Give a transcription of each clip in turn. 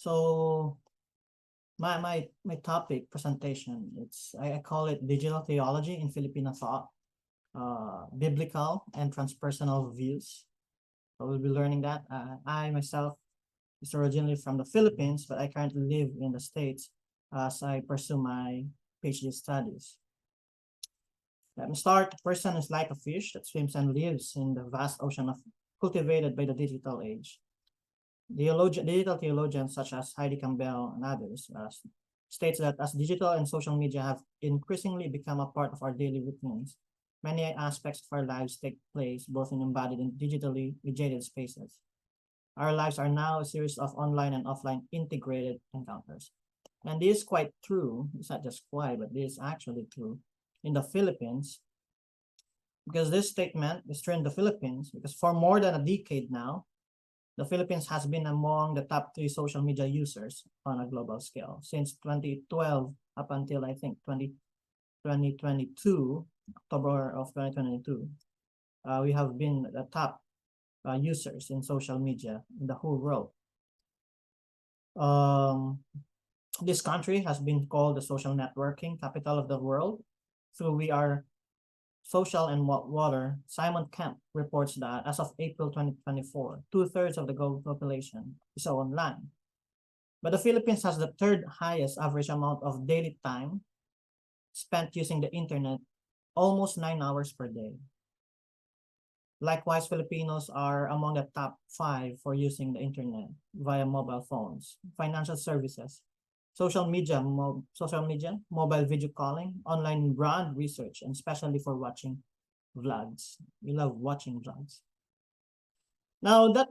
So my topic presentation, I call it Digital Theology in Filipino Thought, Biblical and Transpersonal Views. So we'll be learning that. I myself is originally from the Philippines, but I currently live in the States as I pursue my PhD studies. Let me start. A person is like a fish that swims and lives in the vast ocean cultivated by the digital age. Digital theologians such as Heidi Campbell and others states that as digital and social media have increasingly become a part of our daily routines, many aspects of our lives take place both in embodied and digitally mediated spaces. Our lives are now a series of online and offline integrated encounters. And this is quite true. It's not just quite, but this is actually true in the Philippines, because this statement is true in the Philippines because for more than a decade now, the Philippines has been among the top 3 social media users on a global scale. Since 2012 up until I think 2022, October of 2022, we have been the top users in social media in the whole world. This country has been called the social networking capital of the world. So we are Social and Water, Simon Kemp reports that as of April 2024, 2/3 of the global population is online. But the Philippines has the 3rd highest average amount of daily time spent using the internet, almost 9 hours per day. Likewise, Filipinos are among the top 5 for using the internet via mobile phones, financial services, social media, mobile video calling, online brand research, and especially for watching vlogs. We love watching vlogs. Now that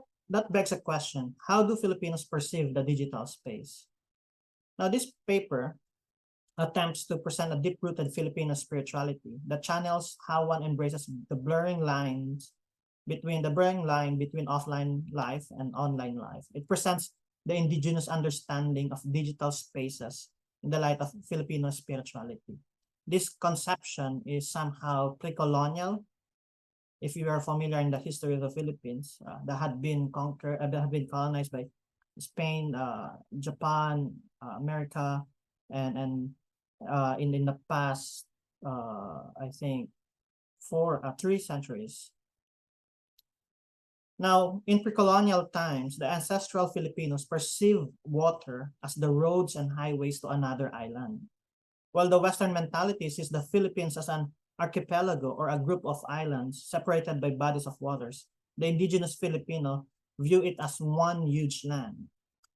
begs a question: how do Filipinos perceive the digital space? Now this paper attempts to present a deep-rooted Filipino spirituality that channels how one embraces the blurring line between offline life and online life. It presents the indigenous understanding of digital spaces in the light of Filipino spirituality. This conception is somehow pre-colonial. If you are familiar in the history of the Philippines, that had been colonized by Spain, Japan, America, and in the past, I think 3 centuries. Now, in pre-colonial times, the ancestral Filipinos perceived water as the roads and highways to another island, while the Western mentality sees the Philippines as an archipelago or a group of islands separated by bodies of waters. The indigenous Filipino view it as one huge land.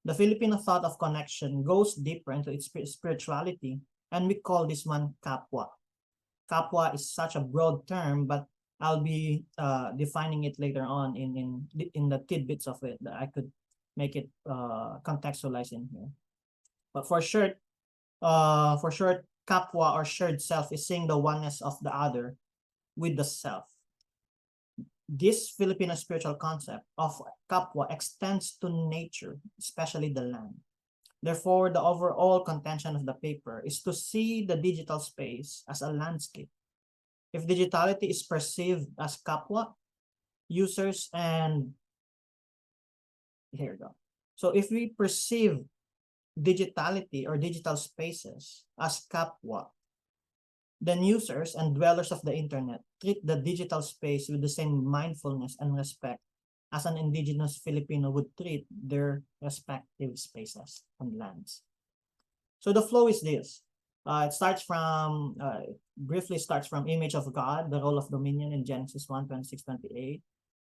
The Filipino thought of connection goes deeper into its spirituality, and we call this one kapwa. Kapwa is such a broad term, but I'll be defining it later on in the tidbits of it that I could make it contextualized in here. But for short, kapwa or shared self is seeing the oneness of the other with the self. This Filipino spiritual concept of kapwa extends to nature, especially the land. Therefore, the overall contention of the paper is to see the digital space as a landscape. If digitality is perceived as kapwa, users and here we go. So if we perceive digitality or digital spaces as kapwa, then users and dwellers of the internet treat the digital space with the same mindfulness and respect as an indigenous Filipino would treat their respective spaces and lands. So the flow is this. It briefly starts from image of God, the role of dominion in Genesis 1:26-28,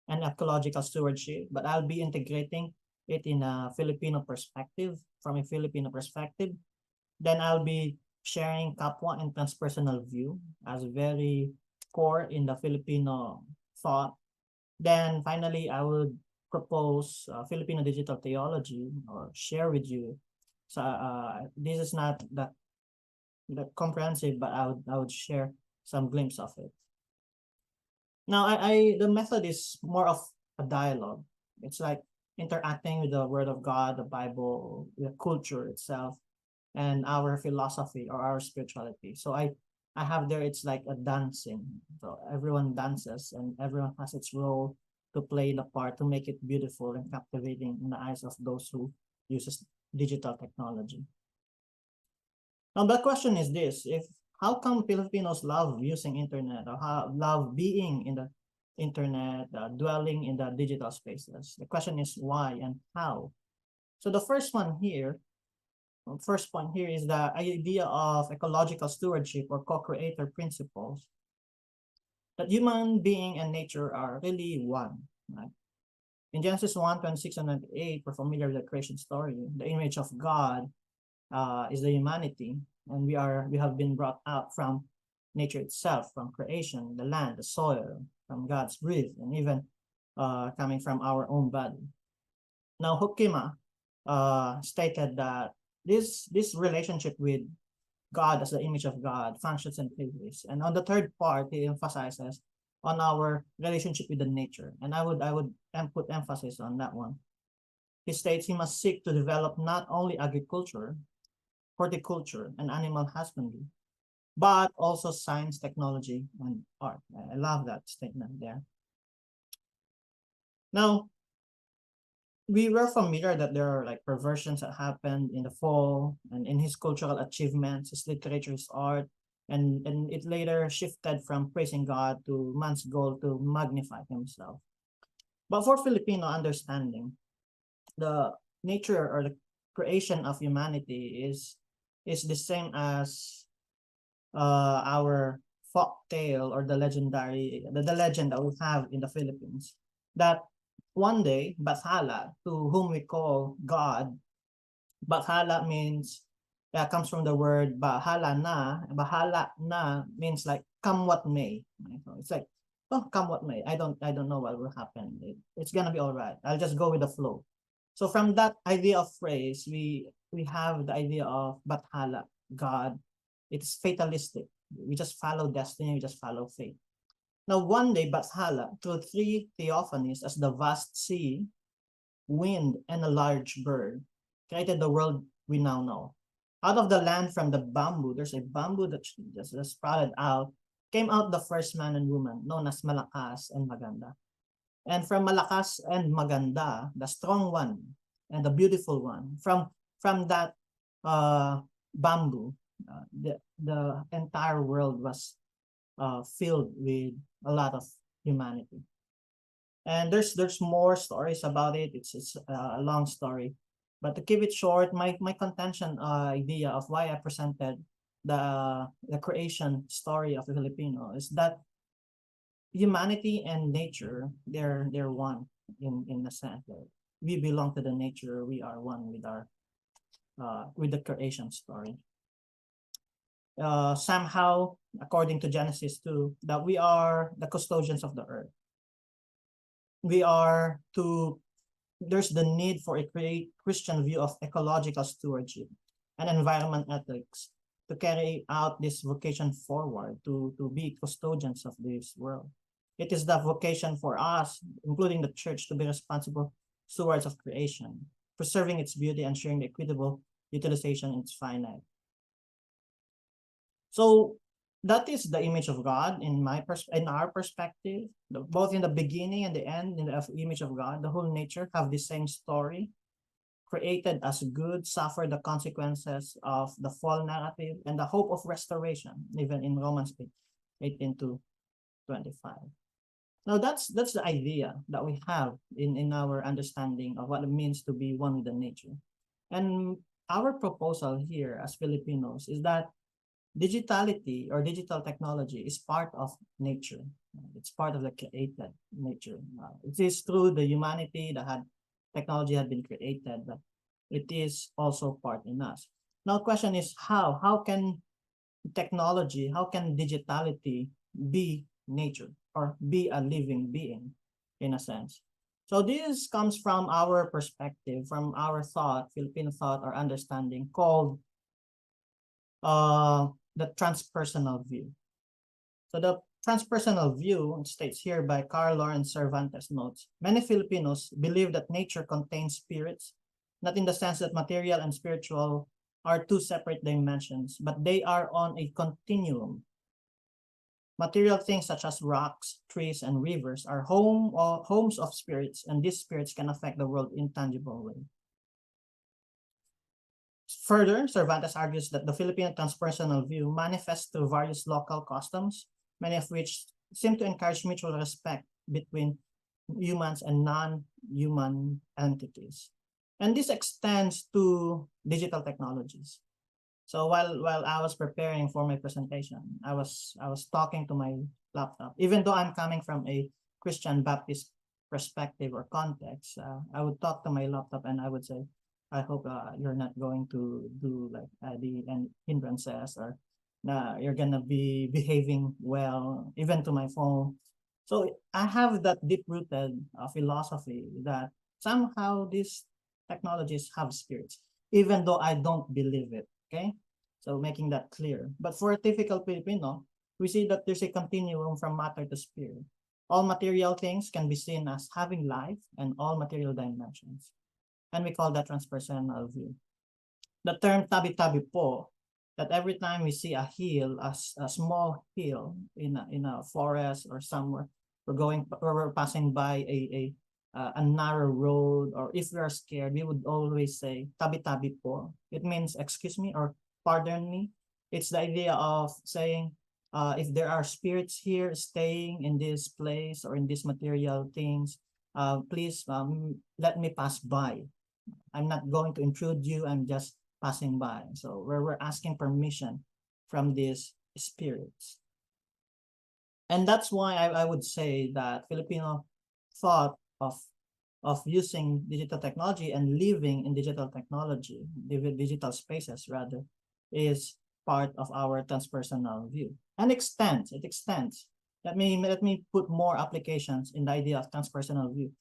and ecological stewardship, but I'll be integrating it in a Filipino perspective, from a Filipino perspective. Then I'll be sharing kapwa and transpersonal view as very core in the Filipino thought. Then finally, I would propose Filipino digital theology or share with you. So this is not that comprehensive, but I would share some glimpse of it. Now, the method is more of a dialogue. It's like interacting with the Word of God, the Bible, the culture itself, and our philosophy or our spirituality. So I have there, it's like a dancing. So everyone dances and everyone has its role to play the part to make it beautiful and captivating in the eyes of those who digital technology. Now the question is this: if how come Filipinos love using internet or love being in the internet, dwelling in the digital spaces? The question is why and how. So the first point here is the idea of ecological stewardship or co-creator principles, that human being and nature are really one. Right? In Genesis 1:26 and 28, we're familiar with the creation story. The image of God is the humanity, and we have been brought out from nature itself, from creation, the land, the soil, from God's breath, and even coming from our own body. Now, Hokima stated that this relationship with God as the image of God functions in three ways. And on the third part, he emphasizes on our relationship with the nature. And I would put emphasis on that one. He states he must seek to develop not only agriculture, horticulture, and animal husbandry, but also science, technology, and art. I love that statement there. Now, we were familiar that there are like perversions that happened in the fall and in his cultural achievements, his literature, his art, and it later shifted from praising God to man's goal to magnify himself. But for Filipino understanding, the nature or the creation of humanity is the same as our folk tale or the legend that we have in the Philippines, that one day Bathala, to whom we call God, Bathala means comes from the word bahala na means like come what may. It's like, oh, come what may. I don't know what will happen. It's gonna be all right. I'll just go with the flow. So from that idea of phrase, we have the idea of Bathala, God. It's fatalistic. We just follow destiny, we just follow fate. Now one day Bathala, through three theophanies as the vast sea, wind, and a large bird, created the world we now know. Out of the land from the bamboo, there's a bamboo that just sprouted out, came out the first man and woman, known as Malakas and Maganda. And from Malakas and Maganda, the strong one and the beautiful one, from that bamboo, the entire world was filled with a lot of humanity. And there's more stories about it. It's a long story, but to keep it short, my contention idea of why I presented the creation story of the Filipino is that humanity and nature, they're one in a sense. We belong to the nature. We are one with the creation story. Somehow, according to Genesis 2, that we are the custodians of the earth. There's the need for a Christian view of ecological stewardship and environment ethics to carry out this vocation forward, to be custodians of this world. It is the vocation for us, including the church, to be responsible stewards of creation, preserving its beauty and ensuring the equitable utilization in its finite. So that is the image of God in our perspective, both in the beginning and the end, in the image of God. The whole nature have the same story, created as good, suffer the consequences of the fall narrative, and the hope of restoration, even in Romans 18:25. Now that's the idea that we have in our understanding of what it means to be one with the nature. And our proposal here as Filipinos is that digitality or digital technology is part of nature. It's part of the created nature. It is through the humanity that technology had been created, but it is also part in us. Now the question is how? How can technology, how can digitality be nature or be a living being in a sense? So this comes from our perspective, from our thought, Filipino thought or understanding, called the transpersonal view. So the transpersonal view states here by Carl Lawrence Cervantes notes, many Filipinos believe that nature contains spirits, not in the sense that material and spiritual are two separate dimensions, but they are on a continuum. Material things such as rocks, trees, and rivers are homes of spirits, and these spirits can affect the world in tangible way. Further, Cervantes argues that the Filipino transpersonal view manifests through various local customs, many of which seem to encourage mutual respect between humans and non-human entities. And this extends to digital technologies. So while I was preparing for my presentation, I was talking to my laptop. Even though I'm coming from a Christian Baptist perspective or context, I would talk to my laptop and I would say, I hope you're not going to do like the hindrances, or you're gonna be behaving well, even to my phone. So I have that deep-rooted philosophy that somehow these technologies have spirits, even though I don't believe it. Okay, so making that clear. But for a typical Filipino, we see that there's a continuum from matter to spirit. All material things can be seen as having life and all material dimensions. And we call that transpersonal view. The term tabi-tabi po, that every time we see a hill, a small hill in a forest or somewhere, we're passing by a narrow road, or if we are scared, we would always say tabi-tabi po. It means excuse me or pardon me. It's the idea of saying, if there are spirits here staying in this place or in these material things, please let me pass by. I'm not going to intrude you. I'm just passing by. So we're asking permission from these spirits. And that's why I would say that Filipino thought of using digital technology and living in digital technology, digital spaces rather, is part of our transpersonal view. And it extends. Let me put more applications in the idea of transpersonal view.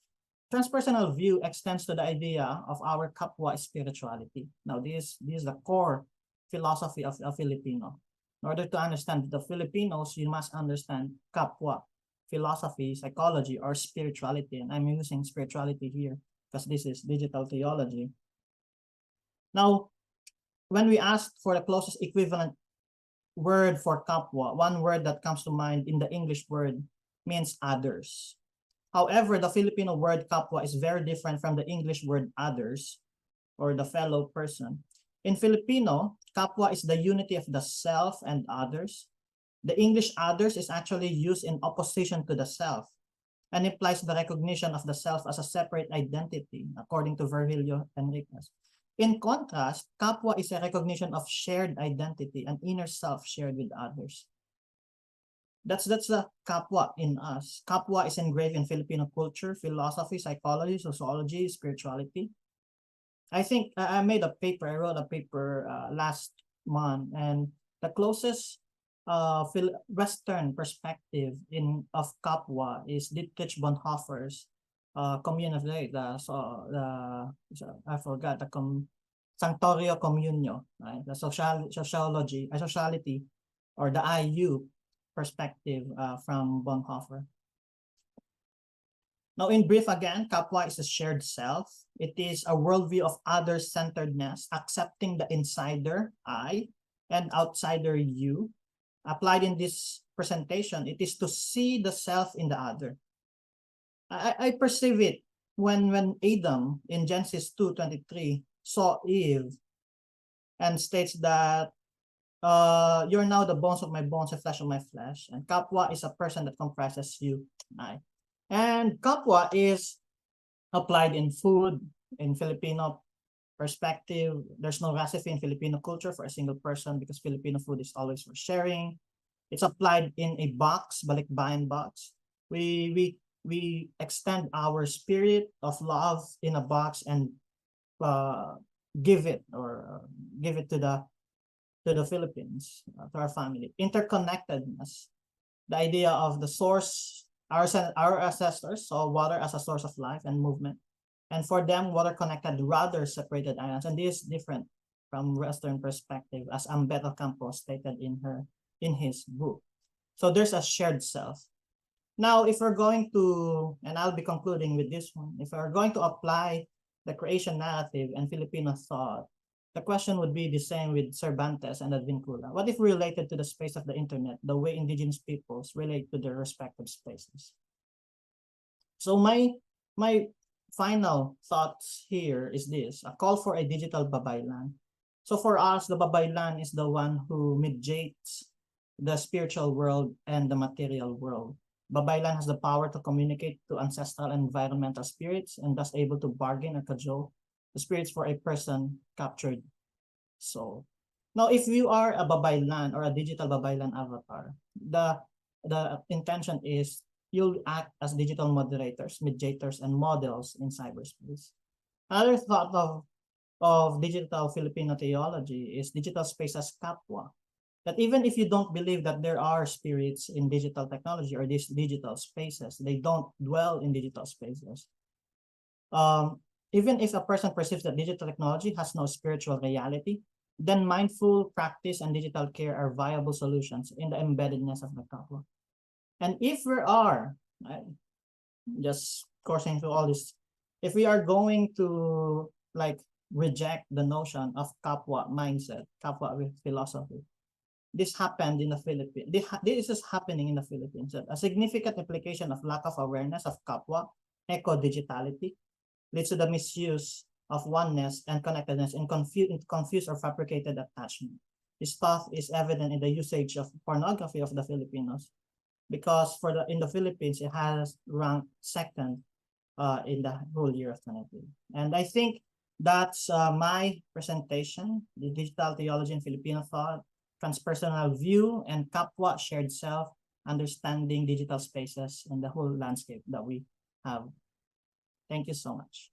Transpersonal view extends to the idea of our kapwa spirituality. Now, this is the core philosophy of a Filipino. In order to understand the Filipinos, you must understand kapwa, philosophy, psychology, or spirituality. And I'm using spirituality here because this is digital theology. Now, when we ask for the closest equivalent word for kapwa, one word that comes to mind in the English word means others. However, the Filipino word kapwa is very different from the English word others, or the fellow person. In Filipino, kapwa is the unity of the self and others. The English others is actually used in opposition to the self and implies the recognition of the self as a separate identity, according to Virgilio Enriquez. In contrast, kapwa is a recognition of shared identity, an inner self shared with others. That's the kapwa in us. Kapwa is engraved in Filipino culture, philosophy, psychology, sociology, spirituality. I think I wrote a paper last month, and the closest Western perspective of kapwa is Dietrich Bonhoeffer's commune of the I forgot the Sanctorio Communio, right? The sociology, sociality, or the IU perspective from Bonhoeffer. Now, in brief again, kapwa is a shared self. It is a worldview of other-centeredness, accepting the insider, I, and outsider, you. Applied in this presentation, it is to see the self in the other. I perceive it when Adam in Genesis 2:23 saw Eve and states that you're now the bones of my bones and flesh of my flesh. And kapwa is a person that comprises you, I. And kapwa is applied in food, in Filipino perspective. There's no recipe in Filipino culture for a single person because Filipino food is always for sharing. It's applied in a box, balikbayan box. We extend our spirit of love in a box and give it to the Philippines, to our family. Interconnectedness, the idea of the source, our ancestors saw water as a source of life and movement. And for them, water connected rather separated islands. And this is different from Western perspective, as Ambeto Campos stated in his book. So there's a shared self. Now, if we're going to, and I'll be concluding with this one, if we're going to apply the creation narrative and Filipino thought, the question would be the same with Cervantes and Advincula. What if related to the space of the internet, the way indigenous peoples relate to their respective spaces? So my final thoughts here is this: a call for a digital babaylan. So for us, the babaylan is the one who mediates the spiritual world and the material world. Babaylan has the power to communicate to ancestral and environmental spirits and thus able to bargain or cajole the spirits for a person captured soul. Now, if you are a babaylan or a digital babaylan avatar, the intention is you'll act as digital moderators, mediators, and models in cyberspace. Another thought of digital Filipino theology is digital space as kapwa. That even if you don't believe that there are spirits in digital technology or these digital spaces, they don't dwell in digital spaces. Even if a person perceives that digital technology has no spiritual reality, then mindful practice and digital care are viable solutions in the embeddedness of the kapwa. And if we are, just coursing through all this, if we are going to like reject the notion of kapwa mindset, kapwa with philosophy, this happened in the Philippines. This is happening in the Philippines. A significant implication of lack of awareness of kapwa, eco-digitality, leads to the misuse of oneness and connectedness in confused or fabricated attachment. This path is evident in the usage of pornography of the Filipinos, because in the Philippines it has ranked second in the whole year of 2020. And I think that's my presentation: the digital theology in Filipino thought, transpersonal view, and kapwa shared self, understanding digital spaces and the whole landscape that we have. Thank you so much.